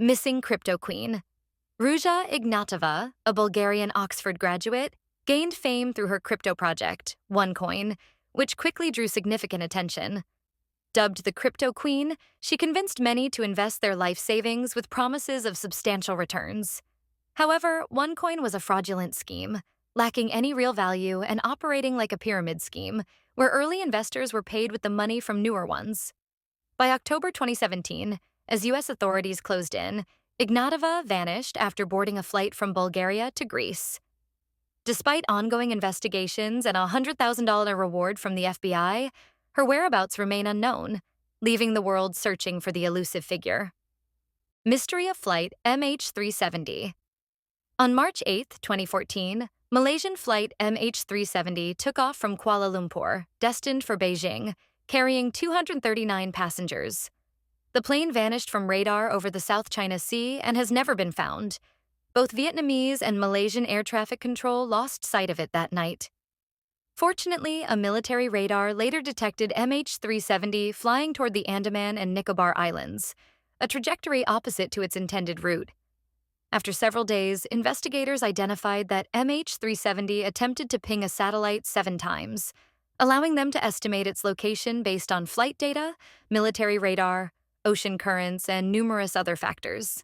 Missing Crypto Queen. Ruja Ignatova, a Bulgarian Oxford graduate, gained fame through her crypto project, OneCoin, which quickly drew significant attention. Dubbed the Crypto Queen, she convinced many to invest their life savings with promises of substantial returns. However, OneCoin was a fraudulent scheme, lacking any real value and operating like a pyramid scheme, where early investors were paid with the money from newer ones. By October 2017, as U.S. authorities closed in, Ignatova vanished after boarding a flight from Bulgaria to Greece. Despite ongoing investigations and a $100,000 reward from the FBI, her whereabouts remain unknown, leaving the world searching for the elusive figure. Mystery of Flight MH370. On March 8, 2014, Malaysian flight MH370 took off from Kuala Lumpur, destined for Beijing, carrying 239 passengers. The plane vanished from radar over the South China Sea and has never been found. Both Vietnamese and Malaysian air traffic control lost sight of it that night. Fortunately, a military radar later detected MH370 flying toward the Andaman and Nicobar Islands, a trajectory opposite to its intended route. After several days, investigators identified that MH370 attempted to ping a satellite 7 times, allowing them to estimate its location based on flight data, military radar, ocean currents, and numerous other factors.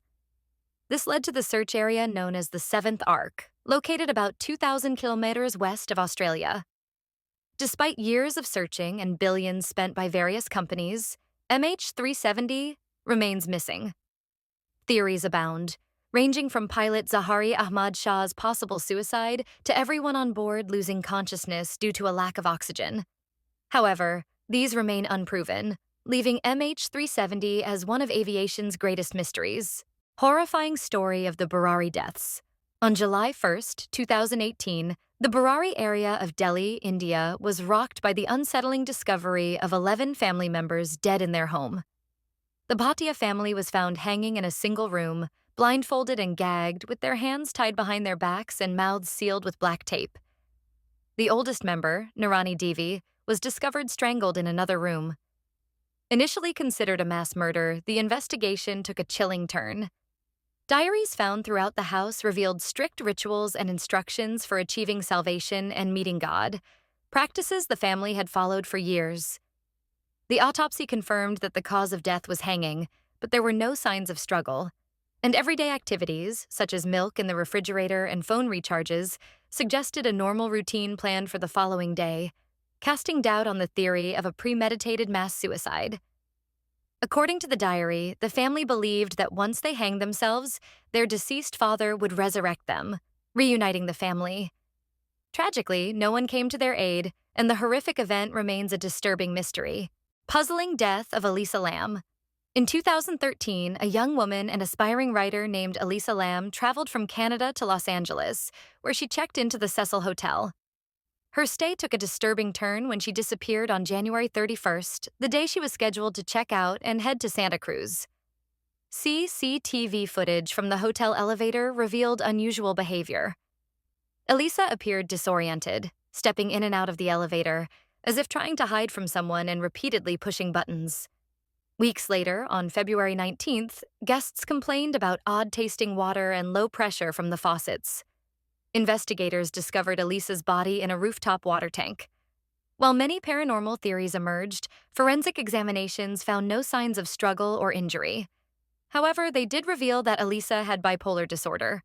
This led to the search area known as the Seventh Arc, located about 2,000 kilometers west of Australia. Despite years of searching and billions spent by various companies, MH370 remains missing. Theories abound, ranging from pilot Zahari Ahmad Shah's possible suicide to everyone on board losing consciousness due to a lack of oxygen. However, these remain unproven, leaving MH370 as one of aviation's greatest mysteries. Horrifying story of the Burari deaths. On July 1, 2018, the Burari area of Delhi, India, was rocked by the unsettling discovery of 11 family members dead in their home. The Bhatia family was found hanging in a single room, blindfolded and gagged, with their hands tied behind their backs and mouths sealed with black tape. The oldest member, Narani Devi, was discovered strangled in another room. Initially considered a mass murder, the investigation took a chilling turn. Diaries found throughout the house revealed strict rituals and instructions for achieving salvation and meeting God, practices the family had followed for years. The autopsy confirmed that the cause of death was hanging, but there were no signs of struggle, and everyday activities, such as milk in the refrigerator and phone recharges, suggested a normal routine planned for the following day, casting doubt on the theory of a premeditated mass suicide. According to the diary, the family believed that once they hanged themselves, their deceased father would resurrect them, reuniting the family. Tragically, no one came to their aid, and the horrific event remains a disturbing mystery. Puzzling death of Elisa Lam. In 2013, a young woman and aspiring writer named Elisa Lam traveled from Canada to Los Angeles, where she checked into the Cecil Hotel. Her stay took a disturbing turn when she disappeared on January 31st, the day she was scheduled to check out and head to Santa Cruz. CCTV footage from the hotel elevator revealed unusual behavior. Elisa appeared disoriented, stepping in and out of the elevator, as if trying to hide from someone and repeatedly pushing buttons. Weeks later, on February 19th, guests complained about odd-tasting water and low pressure from the faucets. Investigators discovered Elisa's body in a rooftop water tank. While many paranormal theories emerged, forensic examinations found no signs of struggle or injury. However, they did reveal that Elisa had bipolar disorder.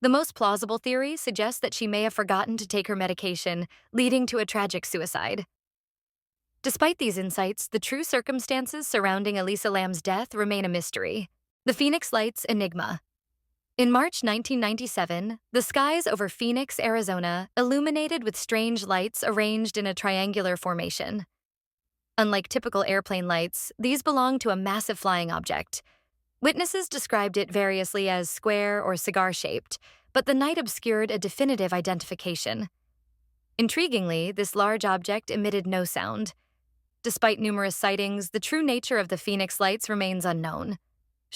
The most plausible theory suggests that she may have forgotten to take her medication, leading to a tragic suicide. Despite these insights, the true circumstances surrounding Elisa Lam's death remain a mystery. The Phoenix Lights Enigma. In March 1997, the skies over Phoenix, Arizona, illuminated with strange lights arranged in a triangular formation. Unlike typical airplane lights, these belonged to a massive flying object. Witnesses described it variously as square or cigar-shaped, but the night obscured a definitive identification. Intriguingly, this large object emitted no sound. Despite numerous sightings, the true nature of the Phoenix Lights remains unknown.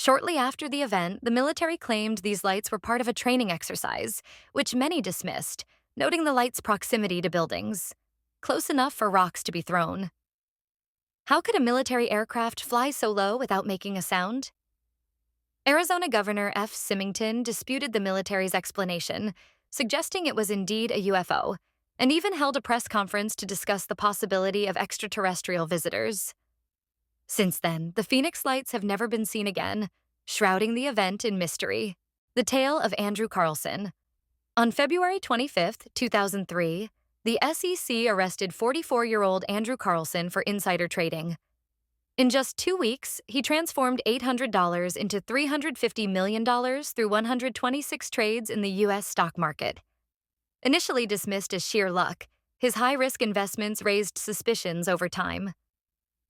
Shortly after the event, the military claimed these lights were part of a training exercise, which many dismissed, noting the lights' proximity to buildings, close enough for rocks to be thrown. How could a military aircraft fly so low without making a sound? Arizona Governor F. Symington disputed the military's explanation, suggesting it was indeed a UFO, and even held a press conference to discuss the possibility of extraterrestrial visitors. Since then, the Phoenix Lights have never been seen again, shrouding the event in mystery. The tale of Andrew Carlson. On February 25, 2003, the SEC arrested 44-year-old Andrew Carlson for insider trading. In just 2 weeks, he transformed $800 into $350 million through 126 trades in the U.S. stock market. Initially dismissed as sheer luck, his high-risk investments raised suspicions over time.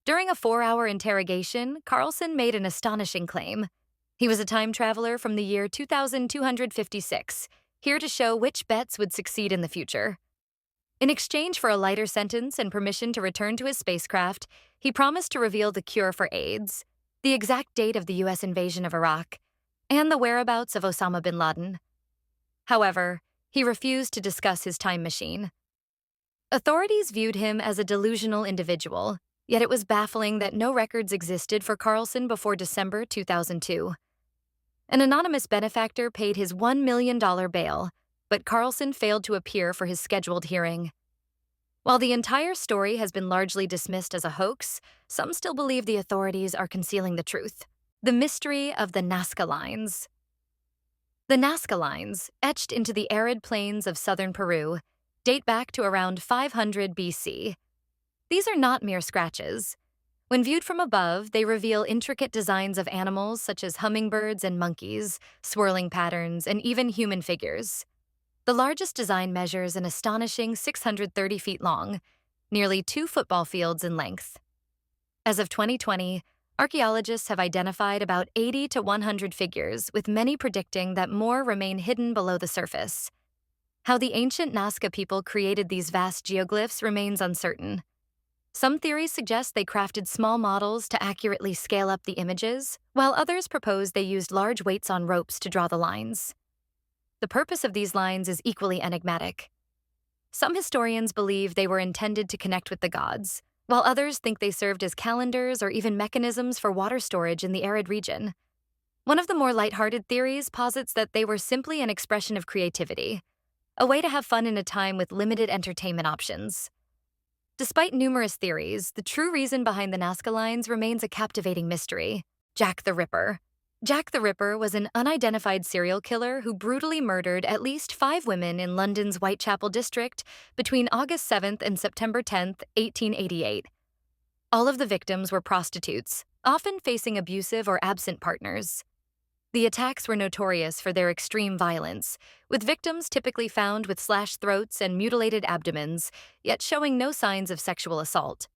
During a 4-hour interrogation, Carlson made an astonishing claim. He was a time traveler from the year 2256, here to show which bets would succeed in the future. In exchange for a lighter sentence and permission to return to his spacecraft, he promised to reveal the cure for AIDS, the exact date of the U.S. invasion of Iraq, and the whereabouts of Osama bin Laden. However, he refused to discuss his time machine. Authorities viewed him as a delusional individual, yet it was baffling that no records existed for Carlson before December 2002. An anonymous benefactor paid his $1 million bail, but Carlson failed to appear for his scheduled hearing. While the entire story has been largely dismissed as a hoax, some still believe the authorities are concealing the truth. The mystery of the Nazca Lines. The Nazca Lines, etched into the arid plains of southern Peru, date back to around 500 BC. These are not mere scratches. When viewed from above, they reveal intricate designs of animals such as hummingbirds and monkeys, swirling patterns, and even human figures. The largest design measures an astonishing 630 feet long, nearly 2 football fields in length. As of 2020, archaeologists have identified about 80 to 100 figures, with many predicting that more remain hidden below the surface. How the ancient Nazca people created these vast geoglyphs remains uncertain. Some theories suggest they crafted small models to accurately scale up the images, while others propose they used large weights on ropes to draw the lines. The purpose of these lines is equally enigmatic. Some historians believe they were intended to connect with the gods, while others think they served as calendars or even mechanisms for water storage in the arid region. One of the more lighthearted theories posits that they were simply an expression of creativity, a way to have fun in a time with limited entertainment options. Despite numerous theories, the true reason behind the Nazca Lines remains a captivating mystery: Jack the Ripper. Jack the Ripper was an unidentified serial killer who brutally murdered at least 5 women in London's Whitechapel district between August 7th and September 10th, 1888. All of the victims were prostitutes, often facing abusive or absent partners. The attacks were notorious for their extreme violence, with victims typically found with slashed throats and mutilated abdomens, yet showing no signs of sexual assault.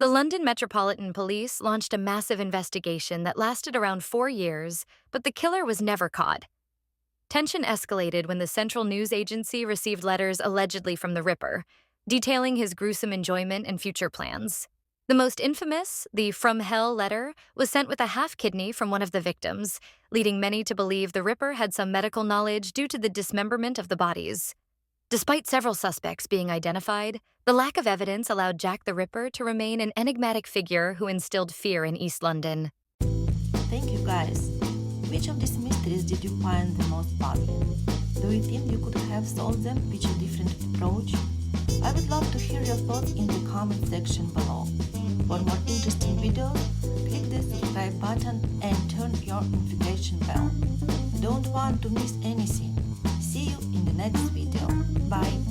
The London Metropolitan Police launched a massive investigation that lasted around 4 years, but the killer was never caught. Tension escalated when the Central News Agency received letters allegedly from the Ripper, detailing his gruesome enjoyment and future plans. The most infamous, the From Hell letter, was sent with a half-kidney from one of the victims, leading many to believe the Ripper had some medical knowledge due to the dismemberment of the bodies. Despite several suspects being identified, the lack of evidence allowed Jack the Ripper to remain an enigmatic figure who instilled fear in East London. Thank you guys. Which of these mysteries did you find the most puzzling? Do you think you could have solved them with a different approach? I would love to hear your thoughts in the comment section below. For more interesting videos, click the subscribe button and turn your notification bell. Don't want to miss anything. See you in the next video. Bye!